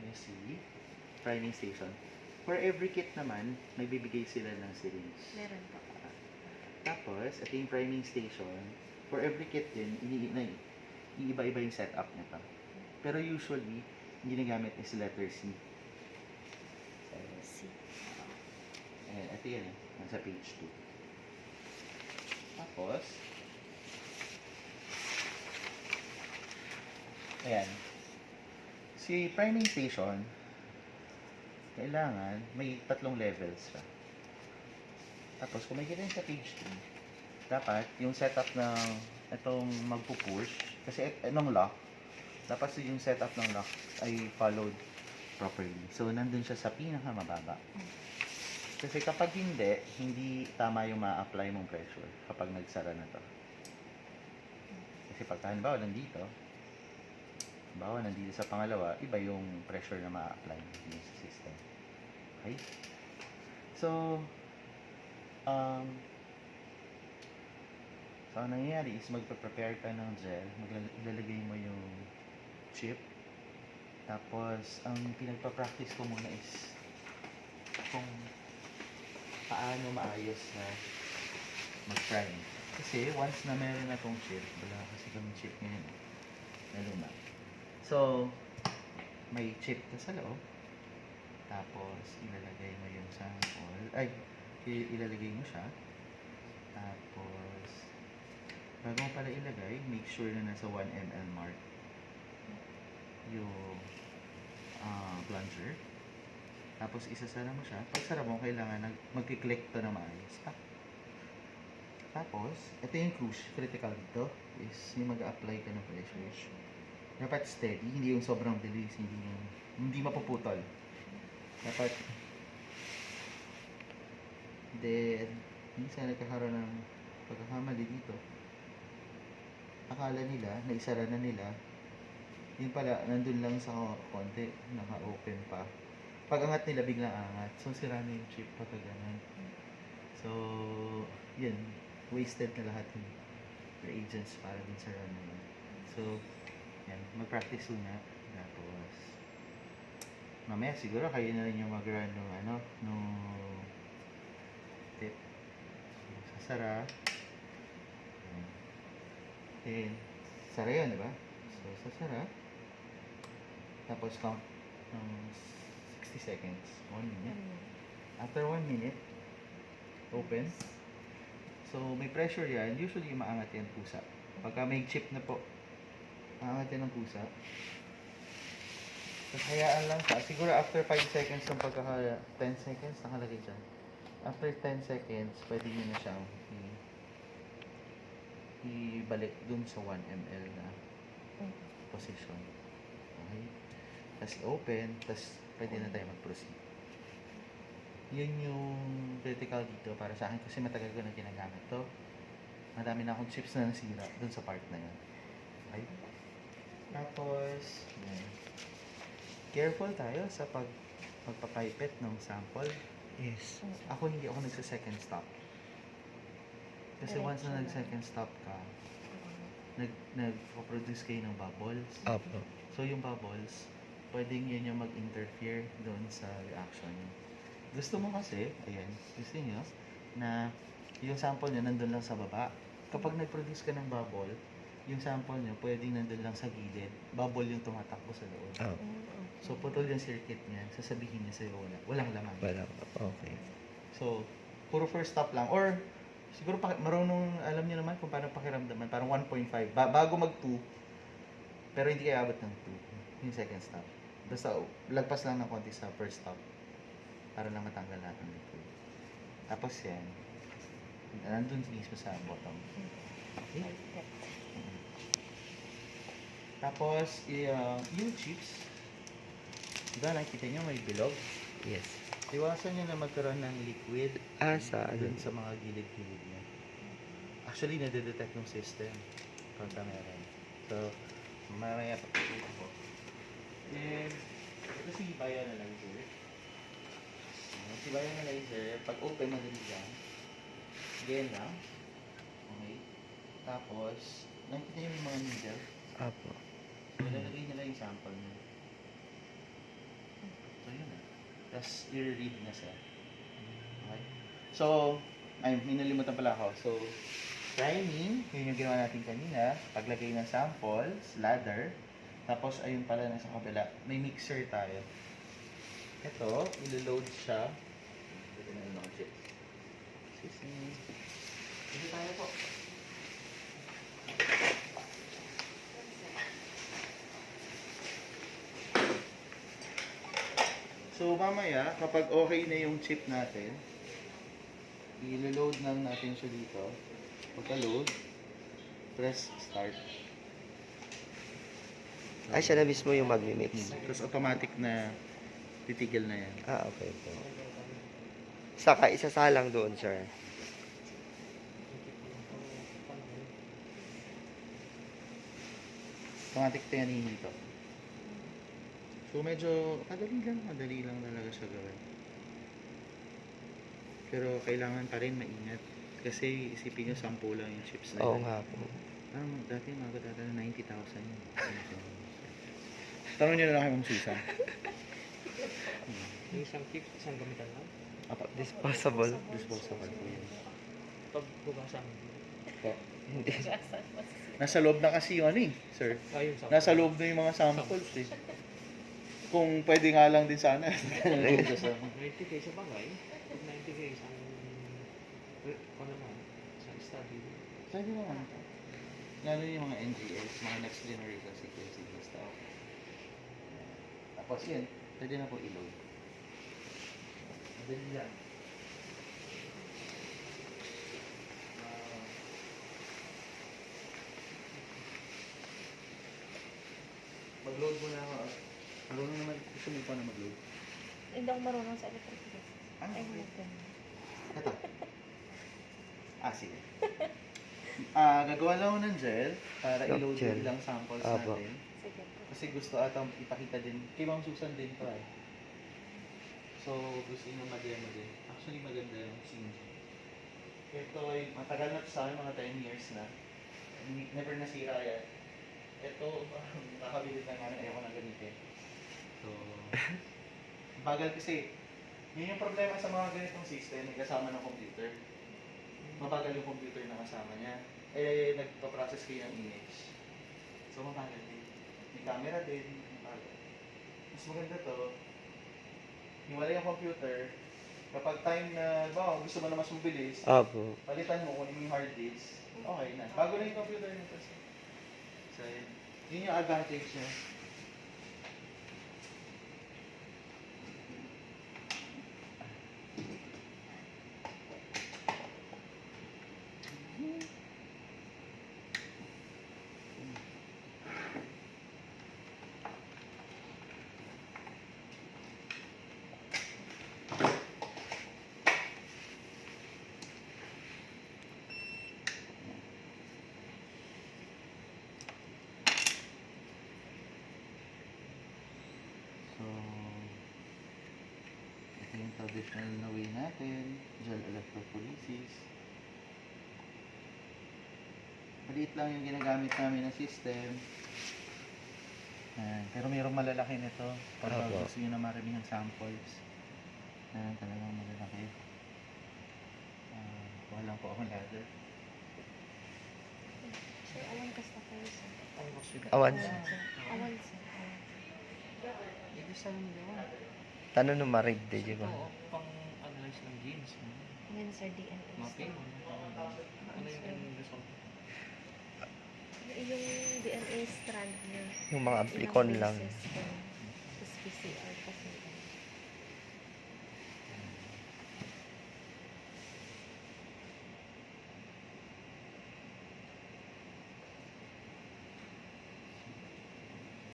nyo si priming station. For every kit naman, may bibigay sila ng syringe. Meron po. Tapos, ito yung priming station. For every kit din, iiba-iba yung setup nito. Pero usually, ginagamit is letter C. C. Ito yan, nasa page 2. Tapos, ayan. Si priming station, kailangan may 3 levels siya. Tapos, kung makikita nyo sa page 2, dapat yung setup ng itong magpupush, kasi itong lock, dapat yung setup ng lock ay followed properly. So, nandun siya sa pinakamababa. Kasi kapag hindi tama yung ma-apply mong pressure kapag nagsara na to. Kasi pagka halimbawa nandito sa pangalawa, iba yung pressure na ma-apply sa system. Okay? So, so ang nangyayari is magpa-prepare ka ng gel, maglalagay mo yung chip, tapos ang pinagpa-practice ko muna is kung paano maayos na mag-prime. Kasi once na meron na tong chip, wala kasi kami chip ngayon na luma. So, may chip ka sa loob, tapos ilalagay mo yung sample, ilalagay mo siya, tapos bago mo pala ilagay, make sure na nasa 1 ml mark yung plunger. Tapos isasara mo siya. Pag sara mo, kailangan magki-click to na maayos. Tapos, ito yung critical dito is yung mag-apply ka ng pressure. Dapat steady, hindi yung sobrang bilis, hindi mapuputol. Dapat then, minsan nagkakaroon ng pagkakamali dito. Akala nila, naisara na nila, yun pala, nandun lang sa konti, naka-open pa. Pag angat nila, biglang angat. So, sira na yung chip pagka ganun. So, yun. Wasted na lahat yung reagents para dun sa run na yun. So, yan. Mag-practice muna. Tapos, mamaya siguro kayo na rin yung mag-run nung tip. So, sasara. Then, sara yun, diba? So, sasara. Tapos, count ng 60 seconds. 1 minute. After 1 minute, open. So, may pressure yan. Usually, maangat yan pusa. Pagka may chip na po, maangat yan ng pusa. Tapos, hayaan lang siya. Siguro, after 5 seconds ng 10 seconds, nakalagay dyan. After 10 seconds, pwede nyo na siyang ibalik dun sa 1 ml na position. Okay? Tapos, open. Tapos, pwede na tayo mag-proceed. Yun yung critical dito para sa akin kasi matagal ko na ginagamit to. Madami na akong chips na nasira dun sa part na yun. Okay? Tapos, yan. Careful tayo sa pagpapipet ng sample. Yes. Ako hindi ako nagsa-second stop. Kasi once na nag-second stop ka, nag-produce kayo ng bubbles. Opo. So yung bubbles, pwedeng yan yung mag-interfere doon sa reaction nyo. Gusto mo kasi, ayan, gusto nyo, na yung sample nyo nandun lang sa baba. Kapag nag-produce ka ng bubble, yung sample nyo pwedeng nandun lang sa gilid. Bubble yung tumatakbo sa loob. Oh. So putol yung circuit niyan, sasabihin niya sa'yo walang laman. Wala. Okay. So, puro first stop lang. Or, siguro marunong alam niyo naman kung paano pakiramdaman. Parang 1.5. Bago mag-2, pero hindi kayo abot ng 2. Yung second stop. Basta, lagpas lang ng konti sa first stop. Para lang matanggal lahat ng liquid. Tapos yan. Nandun mismo sa bottom. Okay? Tapos, yung chips, diba nakikita nyo may bilog? Yes. Iwasan nyo na magkaroon ng liquid dun sa mga gilid-gilid niya. Actually, nadedetect ng system pagka meron. So, mamaya pagkakita ko. And, ito si bioanalyzer. Si bioanalyzer, pag open mo din dyan, ganyan lang. Okay. Tapos, nakikita nyo yung mga needle. Opo. So, lalagay nila yung sample nyo. tapos i-read na siya. Okay? So, ay, may nalimutan pala ako. So, priming, yun yung ginawa natin kanina. Paglagay ng samples, ladder. Tapos, ayun pala nasa kabila. May mixer tayo. Ito, ilo-load siya. Ito na yung mga chips. Ito tayo po. So, mamaya, kapag okay na yung chip natin, i-load lang natin siya dito. Pagka-load, press start. Ay, siya na mismo yung magmi-mix. Tapos automatic na titigil na yan. Ah, okay po. Saka isasalang doon, sir. Automatic to yan hinito. So, medyo madali lang talaga siya gawin. Pero kailangan pa rin maingat. Kasi isipin nyo, 10 lang yung chips na Oo yan. nga po. Parang dati umabot ata ng 90,000 yun. Tanong nyo na lang kay Ma'am Susan. Yung isang chip, isang gamitan lang. Apa, Disposable. disposable po yun. Pag bukasan. Po. Hindi. Nasa loob na kasi yung ano eh, sir. Ayun sa. Nasa loob na yung mga samples eh. Kung pwede nga lang din sana. 90k sa bagay. Pag 90k isang ano naman, isang study. Pwede naman. Lalo yung mga NGS, mga next generation sequencing na stuff. Tapos yun, pwede na po i-load. Madali lang. Mag-load mo na ako. Marunong naman, gusto mo pa na mag-load. Hindi ako marunong sa electric bus. Ano? Ay, hindi. Ito. Sige. Gagawa lang ako ng gel para Yok, i-load gel. yung ilang samples Apo. natin. Sige po. Kasi gusto ata ipakita din. Kay Ma'am Susan din to eh. So, gusto niya ma-demo din. Actually, maganda yung scene. Ito ay matagal na to sa akin, mga 10 years na. Never nasira yan. Ito, nakabilit lang namin, ayoko na gamitin. So, bagal kasi. Yun yung problema sa mga ganitong system, may kasama ng computer. Mabagal yung computer na kasama niya. Eh, nagpa-process kayo ng image. So, mabagal din. May camera din, mabagal. Mas maganda to, hiwala yung computer, kapag time na, gusto mo na mas mabilis, Apo. palitan mo, kunin mo yung hard disk, okay na. Bago na yung computer nito. So, yun yung advantage niya. So, ito yung traditional na way natin, gel electrophoresis. Maliit lang yung ginagamit namin na system. Pero mayroong malalaki nito. Pag Apo. gusto nyo na maraming samples. Talagang malalaki. Wala po akong ladder. Sir, awan kas na kayo, sir. Awan. Awan, sir. Ito sa mga gawa. Tanong no marig de, di ba? Ito, pang-analyze ng genes. Yan, sir, DNA. Mapping. Ano yung result? Yung DNA strand niya. Yung mga amplicon lang. Tapos PCR kasi.